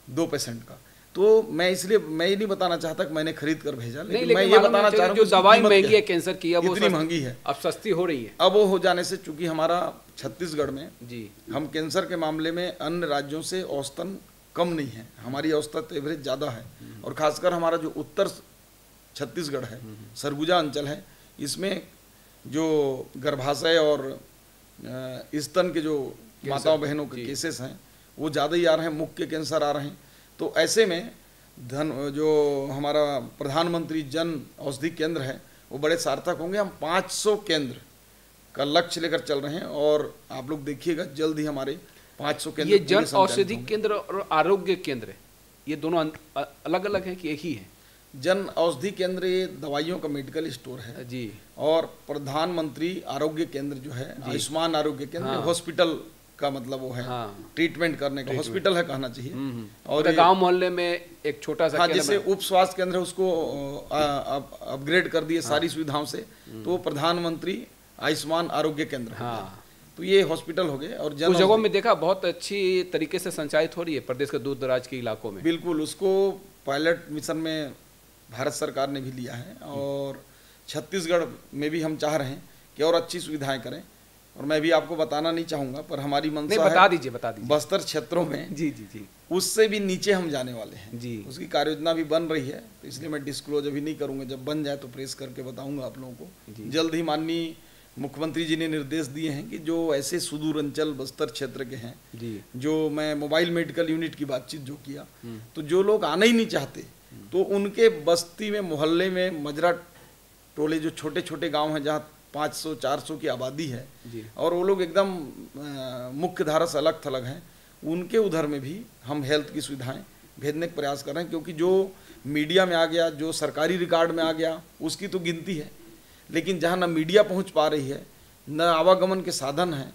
S2: 2 पेशेंट का। तो मैं इसलिए मैं ये नहीं बताना चाहता कि मैंने खरीद कर भेजा, लेकिन मैं ये
S1: मालूम
S2: बताना
S1: है
S2: चाह रहा
S1: जो
S2: हूँ
S1: दवाई महंगी है कैंसर की, अब वो
S2: इतनी महंगी है,
S1: अब सस्ती हो रही है।
S2: अब वो हो जाने से, चूंकि हमारा छत्तीसगढ़ में
S1: जी
S2: हम कैंसर के मामले में अन्य राज्यों से औसतन कम नहीं है, हमारी औसत एवरेज ज़्यादा है। और खासकर हमारा जो उत्तर छत्तीसगढ़ है, सरगुजा अंचल है, इसमें जो गर्भाशय और स्तन के जो माताओं बहनों के केसेस हैं वो ज़्यादा ही आ रहे हैं, मुख के कैंसर आ रहे हैं। तो ऐसे में जो हमारा प्रधानमंत्री जन औषधि केंद्र है वो बड़े सार्थक होंगे। हम 500 केंद्र का लक्ष्य लेकर चल रहे हैं और आप लोग देखिएगा जल्द ही हमारे 500 केंद्र।
S1: ये जन औषधि केंद्र और आरोग्य केंद्र ये दोनों अलग अलग हैं कि एक ही है?
S2: जन औषधि केंद्र ये दवाइयों का मेडिकल स्टोर है
S1: जी, और
S2: प्रधानमंत्री आरोग्य केंद्र जो है आयुष्मान आरोग्य केंद्र हॉस्पिटल का मतलब वो है, ट्रीटमेंट करने का हॉस्पिटल है कहना चाहिए।
S1: और गांव मोहल्ले में एक छोटा सा
S2: जैसे उप स्वास्थ्य केंद्र है उसको अपग्रेड कर दिए सारी सुविधाओं से, तो प्रधानमंत्री आयुष्मान आरोग्य केंद्र तो ये हॉस्पिटल हो गए। और
S1: उस जगहों में देखा बहुत अच्छी तरीके से संचालित हो रही है प्रदेश के दूर दराज के इलाकों में।
S2: बिल्कुल, उसको पायलट मिशन में भारत सरकार ने भी लिया है और छत्तीसगढ़ में भी हम चाह रहे हैं कि और अच्छी सुविधाएं करें। और मैं भी आपको बताना नहीं चाहूँगा पर हमारी मंशा है,
S1: बता दीजिए
S2: बस्तर क्षेत्रों में
S1: जी जी जी
S2: उससे भी नीचे हम जाने वाले हैं
S1: जी।
S2: उसकी कार्य योजना भी बन रही है, तो इसलिए मैं डिस्क्लोज अभी नहीं करूँगा, जब बन जाए तो प्रेस करके बताऊँगा आप लोगों को। जल्द ही माननीय मुख्यमंत्री जी ने निर्देश दिए हैं कि जो ऐसे सुदूर अंचल बस्तर क्षेत्र के हैं
S1: जी,
S2: जो मैं मोबाइल मेडिकल यूनिट की बातचीत जो किया, तो जो लोग आना ही नहीं चाहते तो उनके बस्ती में मोहल्ले में मजरा टोले जो छोटे छोटे गांव हैं जहां 500-400 की आबादी है और वो लोग एकदम मुख्य धारा से अलग थलग हैं, उनके उधर में भी हम हेल्थ की सुविधाएं भेजने का प्रयास कर रहे हैं। क्योंकि जो मीडिया में आ गया, जो सरकारी रिकॉर्ड में आ गया उसकी तो गिनती है, लेकिन जहाँ ना मीडिया पहुँच पा रही है, न आवागमन के साधन हैं,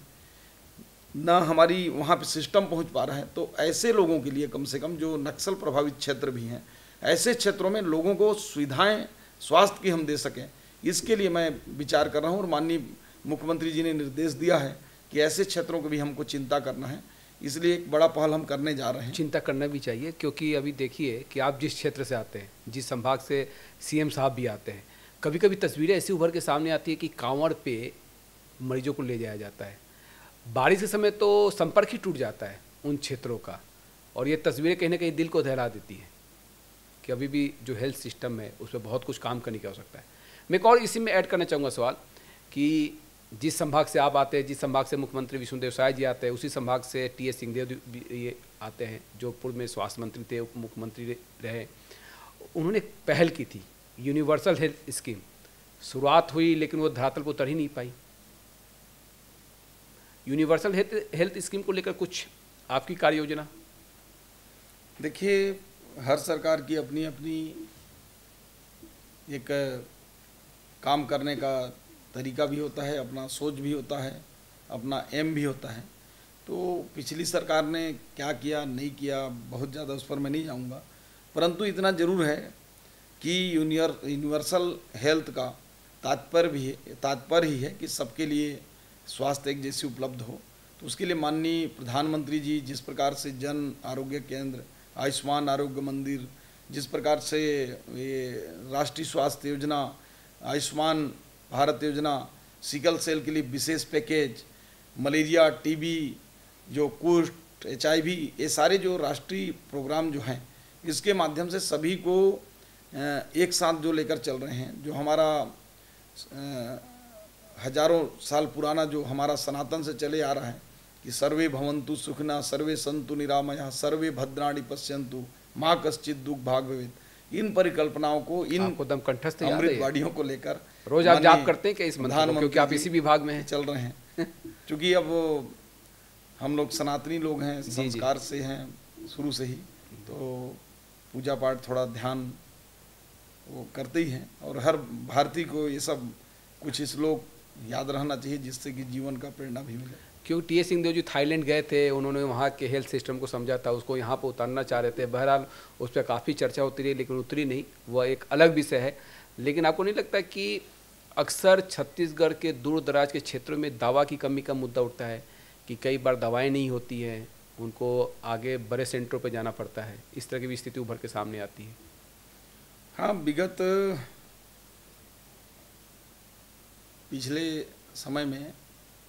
S2: न हमारी वहाँ पे सिस्टम पहुँच पा रहा है, तो ऐसे लोगों के लिए कम से कम जो नक्सल प्रभावित क्षेत्र भी हैं, ऐसे क्षेत्रों में लोगों को सुविधाएं स्वास्थ्य की हम दे सकें, इसके लिए मैं विचार कर रहा हूँ। और माननीय मुख्यमंत्री जी ने निर्देश दिया है कि ऐसे क्षेत्रों को भी हमको चिंता करना है, इसलिए एक बड़ा पहल हम करने जा रहे हैं।
S1: चिंता करना भी चाहिए, क्योंकि अभी देखिए कि आप जिस क्षेत्र से आते हैं, जिस संभाग से सीएम साहब भी आते हैं, कभी कभी तस्वीरें ऐसी उभर के सामने आती है कि कांवड़ पे मरीजों को ले जाया जाता है। बारिश के समय तो संपर्क ही टूट जाता है उन क्षेत्रों का, और ये तस्वीरें कहीं ना कहीं दिल को दहला देती हैं कि अभी भी जो हेल्थ सिस्टम है उस पर बहुत कुछ काम करने की आवश्यकता है। मैं एक और इसी में ऐड करना चाहूँगा सवाल कि जिस संभाग से आप आते हैं, जिस संभाग से मुख्यमंत्री विष्णुदेव साय जी आते हैं, उसी संभाग से टी.एस. सिंहदेव ये आते हैं जो पूर्व में स्वास्थ्य मंत्री थे, उप मुख्यमंत्री रहे। उन्होंने पहल की थी यूनिवर्सल हेल्थ स्कीम, शुरुआत हुई लेकिन वो धरातल पर उतर ही नहीं पाई। यूनिवर्सल हेल्थ स्कीम को लेकर कुछ आपकी कार्य योजना?
S2: देखिए, हर सरकार की अपनी अपनी एक काम करने का तरीका भी होता है, अपना सोच भी होता है, अपना एम भी होता है। तो पिछली सरकार ने क्या किया नहीं किया बहुत ज़्यादा उस पर मैं नहीं जाऊंगा, परंतु इतना ज़रूर है कि यूनिवर्सल हेल्थ का तात्पर्य ही है कि सबके लिए स्वास्थ्य एक जैसी उपलब्ध हो। तो उसके लिए माननीय प्रधानमंत्री जी जिस प्रकार से जन आरोग्य केंद्र, आयुष्मान आरोग्य मंदिर, जिस प्रकार से ये राष्ट्रीय स्वास्थ्य योजना, आयुष्मान भारत योजना, सिकल सेल के लिए विशेष पैकेज, मलेरिया, टीबी, जो कुष्ठ, HIV, ये सारे जो राष्ट्रीय प्रोग्राम जो हैं, इसके माध्यम से सभी को एक साथ जो लेकर चल रहे हैं, जो हमारा हजारों साल पुराना जो हमारा सनातन से चले आ रहा है कि सर्वे भवन्तु सुखिनः, सर्वे सन्तु निरामयः, सर्वे भद्राणि पश्यन्तु, माँ कश्चित् दुःख भाग भवेत्, इन परिकल्पनाओं को, इन
S1: कंठस्थ
S2: अमृत वाणियों को लेकर
S1: रोज आप जाप करते हैं कि इस मंत्र को, क्योंकि आप इसी विभाग में हैं,
S2: चल रहे हैं। क्योंकि अब हम लोग सनातनी लोग हैं, संस्कार से हैं शुरू से ही, तो पूजा पाठ थोड़ा ध्यान वो करते ही हैं। और हर भारतीय को ये सब कुछ श्लोक याद रहना चाहिए जिससे कि जीवन का प्रेरणा भी मिले।
S1: क्योंकि टी.एस. सिंहदेव जी थाईलैंड गए थे, उन्होंने वहाँ के हेल्थ सिस्टम को समझा था, उसको यहाँ पर उतारना चाह रहे थे। बहरहाल उस पर काफ़ी चर्चा होती रही लेकिन उतरी नहीं, वह एक अलग विषय है। लेकिन आपको नहीं लगता कि अक्सर छत्तीसगढ़ के दूर दराज के क्षेत्रों में दवा की कमी का मुद्दा उठता है कि कई बार दवाएं नहीं होती हैं, उनको आगे बड़े सेंटरों पर जाना पड़ता है, इस तरह की भी स्थिति उभर के सामने आती है।
S2: हाँ, विगत पिछले समय में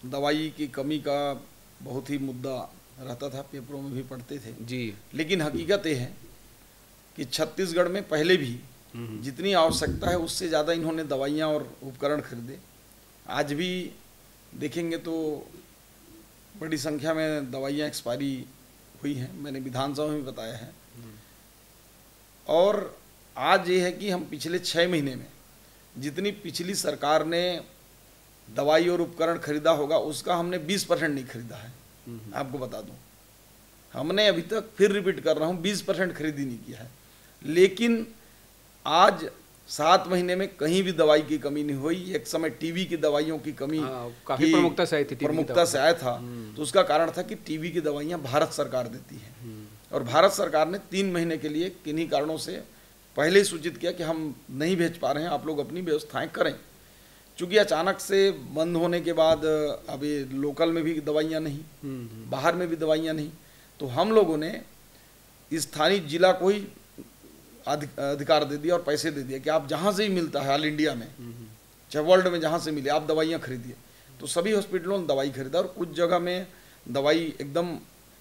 S2: दवाई की कमी का बहुत ही मुद्दा रहता था, पेपरों में भी पढ़ते थे
S1: जी।
S2: लेकिन हकीकत ये है कि छत्तीसगढ़ में पहले भी जितनी आवश्यकता है उससे ज़्यादा इन्होंने दवाइयाँ और उपकरण खरीदे। आज भी देखेंगे तो बड़ी संख्या में दवाइयाँ एक्सपायरी हुई हैं, मैंने विधानसभा में बताया है। और आज ये है कि हम पिछले 6 महीने में जितनी पिछली सरकार ने दवाई और उपकरण खरीदा होगा उसका हमने 20% नहीं खरीदा है। आपको बता दूं, हमने अभी तक, फिर रिपीट कर रहा हूं, 20% खरीदी नहीं किया है। लेकिन आज 7 महीने में कहीं भी दवाई की कमी नहीं हुई। एक समय टीबी की दवाइयों की कमी
S1: काफी प्रमुखता से आई थी,
S2: प्रमुखता से आया था, तो उसका कारण था कि टीबी की दवाइयाँ भारत सरकार देती है और भारत सरकार ने 3 महीने के लिए किन्हीं कारणों से पहले ही सूचित किया कि हम नहीं भेज पा रहे हैं, आप लोग अपनी व्यवस्थाएं करें। चूँकि अचानक से बंद होने के बाद अभी लोकल में भी दवाइयाँ नहीं, बाहर में भी दवाइयाँ नहीं, तो हम लोगों ने स्थानीय जिला को ही अधिकार दे दिया और पैसे दे दिया कि आप जहाँ से ही मिलता है ऑल इंडिया में, चाहे वर्ल्ड में जहाँ से मिले, आप दवाइयाँ खरीदिए। तो सभी हॉस्पिटलों ने दवाई खरीदा और कुछ जगह में दवाई एकदम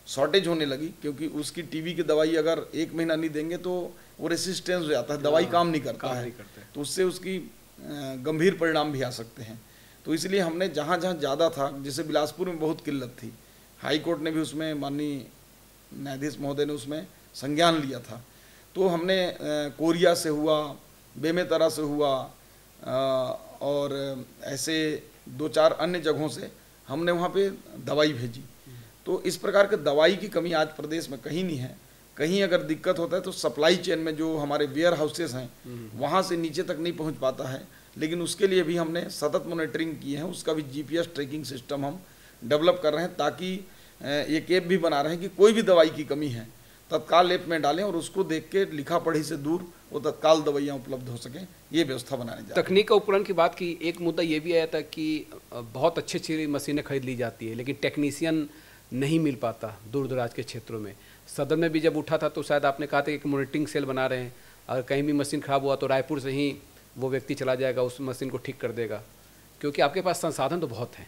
S2: शॉर्टेज होने लगी, क्योंकि उसकी टीबी की दवाई अगर 1 महीना नहीं देंगे तो वो रेसिस्टेंस हो जाता है, दवाई काम नहीं करता है, तो उससे उसकी गंभीर परिणाम भी आ सकते हैं। तो इसलिए हमने जहाँ जहाँ ज़्यादा था, जैसे बिलासपुर में बहुत किल्लत थी, हाई कोर्ट ने भी उसमें, माननीय न्यायाधीश महोदय ने उसमें संज्ञान लिया था, तो हमने कोरिया से हुआ, बेमेतरा से हुआ और ऐसे 2-4 अन्य जगहों से हमने वहाँ पे दवाई भेजी। तो इस प्रकार के दवाई की कमी आज प्रदेश में कहीं नहीं है। कहीं अगर दिक्कत होता है तो सप्लाई चेन में जो हमारे वेयर हाउसेस हैं वहाँ से नीचे तक नहीं पहुँच पाता है, लेकिन उसके लिए भी हमने सतत मॉनिटरिंग की है। उसका भी जीपीएस ट्रैकिंग सिस्टम हम डेवलप कर रहे हैं, ताकि एक ऐप भी बना रहे हैं कि कोई भी दवाई की कमी है तत्काल ऐप में डालें और उसको देख के लिखा पढ़ी से दूर वो तत्काल दवाइयाँ उपलब्ध हो सकें, ये व्यवस्था बनाने जा रही है।
S1: तकनीक का उपकरण की बात की, एक मुद्दा ये भी आया था कि बहुत अच्छी अच्छी मशीनें खरीद ली जाती है लेकिन टेक्नीशियन नहीं मिल पाता दूर दराज के क्षेत्रों में। सदन में भी जब उठा था तो शायद आपने कहा था कि मॉनिटरिंग सेल बना रहे हैं, अगर कहीं भी मशीन खराब हुआ तो रायपुर से ही वो व्यक्ति चला जाएगा, उस मशीन को ठीक कर देगा, क्योंकि आपके पास संसाधन तो बहुत हैं।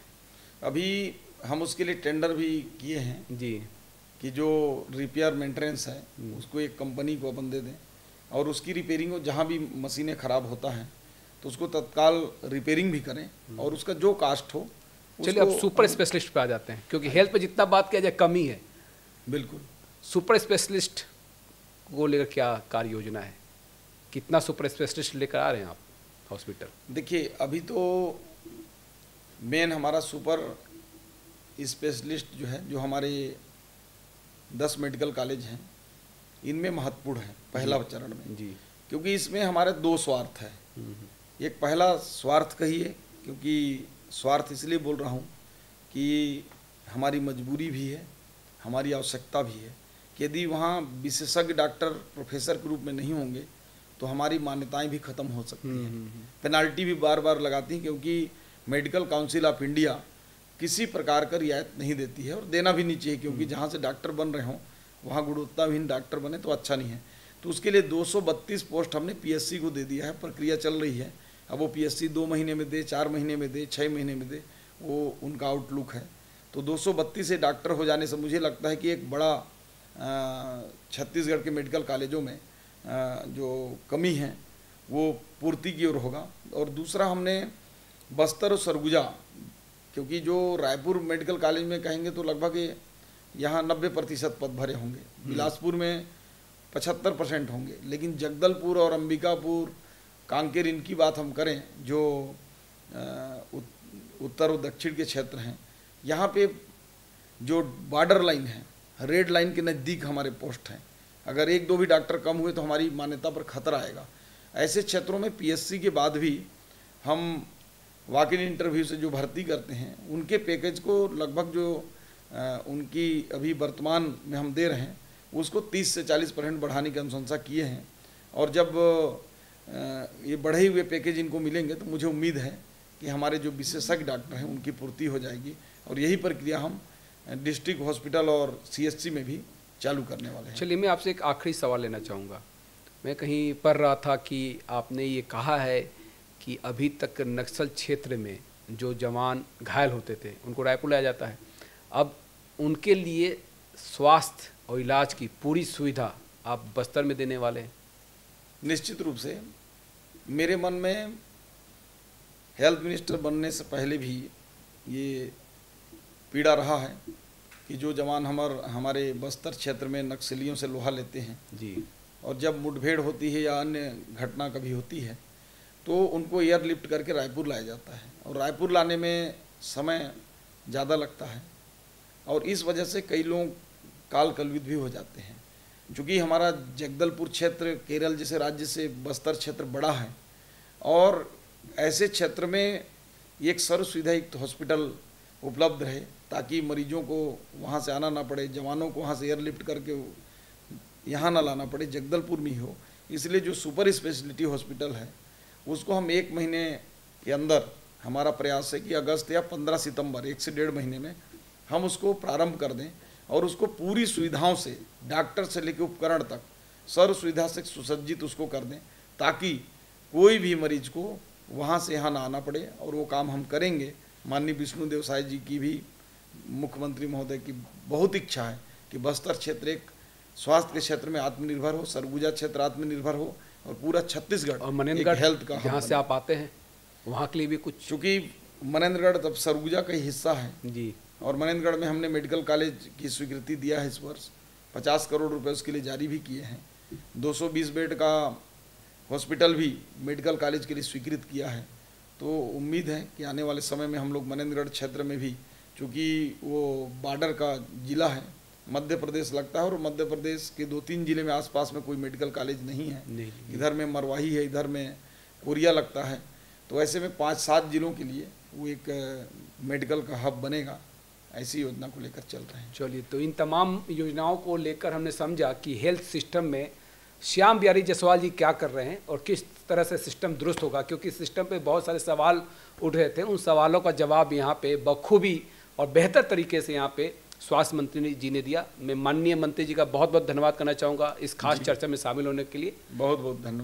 S2: अभी हम उसके लिए टेंडर भी किए हैं
S1: जी,
S2: कि जो रिपेयर मेंटेनेंस है उसको एक कंपनी को अपन दे दें और उसकी रिपेयरिंग हो, जहाँ भी मशीनें ख़राब होता है तो उसको तत्काल रिपेयरिंग भी करें और उसका जो कास्ट हो।
S1: चलिए अब सुपर स्पेशलिस्ट पे आ जाते हैं, क्योंकि हेल्थ पे जितना बात किया जाए कमी है।
S2: बिल्कुल,
S1: सुपर स्पेशलिस्ट को लेकर क्या कार्य योजना है, कितना सुपर स्पेशलिस्ट लेकर आ रहे हैं आप हॉस्पिटल?
S2: देखिए, अभी तो मेन हमारा सुपर स्पेशलिस्ट जो है, जो हमारे 10 मेडिकल कॉलेज हैं, इनमें महत्वपूर्ण है पहला चरण में
S1: जी,
S2: क्योंकि इसमें हमारे 2 स्वार्थ है। एक पहला स्वार्थ कहिए, क्योंकि स्वार्थ इसलिए बोल रहा हूँ कि हमारी मजबूरी भी है, हमारी आवश्यकता भी है कि यदि वहाँ विशेषज्ञ डॉक्टर प्रोफेसर के रूप में नहीं होंगे तो हमारी मान्यताएं भी खत्म हो सकती हैं। पेनाल्टी भी बार बार लगाती हैं, क्योंकि मेडिकल काउंसिल ऑफ इंडिया किसी प्रकार का रियायत नहीं देती है और देना भी नहीं चाहिए, क्योंकि जहाँ से डॉक्टर बन रहे हों वहाँ गुणवत्ताहीन डॉक्टर बने तो अच्छा नहीं है। तो उसके लिए 232 पोस्ट हमने पीएससी को दे दिया है, प्रक्रिया चल रही है। अब वो पीएससी 2 महीने में दे, 4 महीने में दे, 6 महीने में दे, वो उनका आउटलुक है। तो 232 से डॉक्टर हो जाने से मुझे लगता है कि एक बड़ा छत्तीसगढ़ के मेडिकल कॉलेजों में जो कमी है वो पूर्ति की ओर होगा। और दूसरा, हमने बस्तर और सरगुजा, क्योंकि जो रायपुर मेडिकल कॉलेज में कहेंगे तो लगभग यहाँ 90% पद भरे होंगे, बिलासपुर में 75% होंगे, लेकिन जगदलपुर और अंबिकापुर, कांकेर, इनकी बात हम करें जो उत्तर और दक्षिण के क्षेत्र हैं, यहाँ पे जो बॉर्डर लाइन है, रेड लाइन के नज़दीक हमारे पोस्ट हैं। अगर 1-2 भी डॉक्टर कम हुए तो हमारी मान्यता पर खतरा आएगा। ऐसे क्षेत्रों में पीएससी के बाद भी हम वॉक इन इंटरव्यू से जो भर्ती करते हैं उनके पैकेज को लगभग जो उनकी अभी वर्तमान में हम दे रहे हैं उसको 30 से 40% बढ़ाने की अनुशंसा किए हैं। और जब ये बढ़े हुए पैकेज इनको मिलेंगे तो मुझे उम्मीद है कि हमारे जो विशेषज्ञ डॉक्टर हैं उनकी पूर्ति हो जाएगी और यही प्रक्रिया हम डिस्ट्रिक्ट हॉस्पिटल और CHC में भी चालू करने वाले हैं।
S1: चलिए, मैं आपसे एक आखिरी सवाल लेना चाहूँगा। मैं कहीं पढ़ रहा था कि आपने ये कहा है कि अभी तक नक्सल क्षेत्र में जो जवान घायल होते थे उनको रायपुर लाया जाता है, अब उनके लिए स्वास्थ्य और इलाज की पूरी सुविधा आप बस्तर में देने वाले हैं?
S2: निश्चित रूप से मेरे मन में हेल्थ मिनिस्टर बनने से पहले भी ये पीड़ा रहा है कि जो जवान हमारे बस्तर क्षेत्र में नक्सलियों से लोहा लेते हैं
S1: जी,
S2: और जब मुठभेड़ होती है या अन्य घटना कभी होती है तो उनको एयरलिफ्ट करके रायपुर लाया जाता है, और रायपुर लाने में समय ज़्यादा लगता है, और इस वजह से कई लोग काल कलवित भी हो जाते हैं। चूँकि हमारा जगदलपुर क्षेत्र केरल जैसे राज्य से बस्तर क्षेत्र बड़ा है, और ऐसे क्षेत्र में एक सर्व सुविधा युक्त हॉस्पिटल उपलब्ध रहे ताकि मरीजों को वहाँ से आना ना पड़े, जवानों को वहाँ से एयरलिफ्ट करके यहाँ ना लाना पड़े, जगदलपुर में ही हो। इसलिए जो सुपर स्पेशलिटी हॉस्पिटल है उसको हम 1 महीने के अंदर, हमारा प्रयास है कि अगस्त या 15 सितंबर, 1 से 1.5 महीने में हम उसको प्रारंभ कर दें, और उसको पूरी सुविधाओं से, डॉक्टर से लेकर उपकरण तक सर्व सुविधा से सुसज्जित उसको कर दें ताकि कोई भी मरीज को वहाँ से यहाँ ना आना पड़े। और वो काम हम करेंगे। माननीय विष्णुदेव साय जी की भी, मुख्यमंत्री महोदय की बहुत इच्छा है कि बस्तर क्षेत्र एक स्वास्थ्य के क्षेत्र में आत्मनिर्भर हो, सरगुजा क्षेत्र आत्मनिर्भर हो, और पूरा छत्तीसगढ़
S1: और मनेंद्रगढ़
S2: हेल्थ का
S1: जहाँ से आप आते हैं वहाँ के लिए भी कुछ?
S2: चूँकि मनेंद्रगढ़ तब सरगुजा का ही हिस्सा है
S1: जी,
S2: और मनेंद्रगढ़ में हमने मेडिकल कॉलेज की स्वीकृति दिया है। इस वर्ष 50 करोड़ रुपए उसके लिए जारी भी किए हैं। 220 बेड का हॉस्पिटल भी मेडिकल कॉलेज के लिए स्वीकृत किया है। तो उम्मीद है कि आने वाले समय में हम लोग मनेंद्रगढ़ क्षेत्र में भी, चूँकि वो बॉर्डर का ज़िला है, मध्य प्रदेश लगता है, और मध्य प्रदेश के 2-3 जिले में आसपास में कोई मेडिकल कॉलेज नहीं है। इधर में मरवाही है, इधर में कोरिया लगता है। तो ऐसे में 5-7 जिलों के लिए वो एक मेडिकल का हब बनेगा। ऐसी योजना को लेकर चल रहे हैं।
S1: चलिए, तो इन तमाम योजनाओं को लेकर हमने समझा कि हेल्थ सिस्टम में श्याम बिहारी जायसवाल जी क्या कर रहे हैं और किस तरह से सिस्टम दुरुस्त होगा, क्योंकि सिस्टम पे बहुत सारे सवाल उठ रहे थे। उन सवालों का जवाब यहाँ पे बखूबी और बेहतर तरीके से यहाँ पे स्वास्थ्य मंत्री जी ने दिया। मैं माननीय मंत्री जी का बहुत बहुत धन्यवाद करना चाहूँगा इस खास चर्चा में शामिल होने के लिए।
S2: बहुत बहुत धन्यवाद।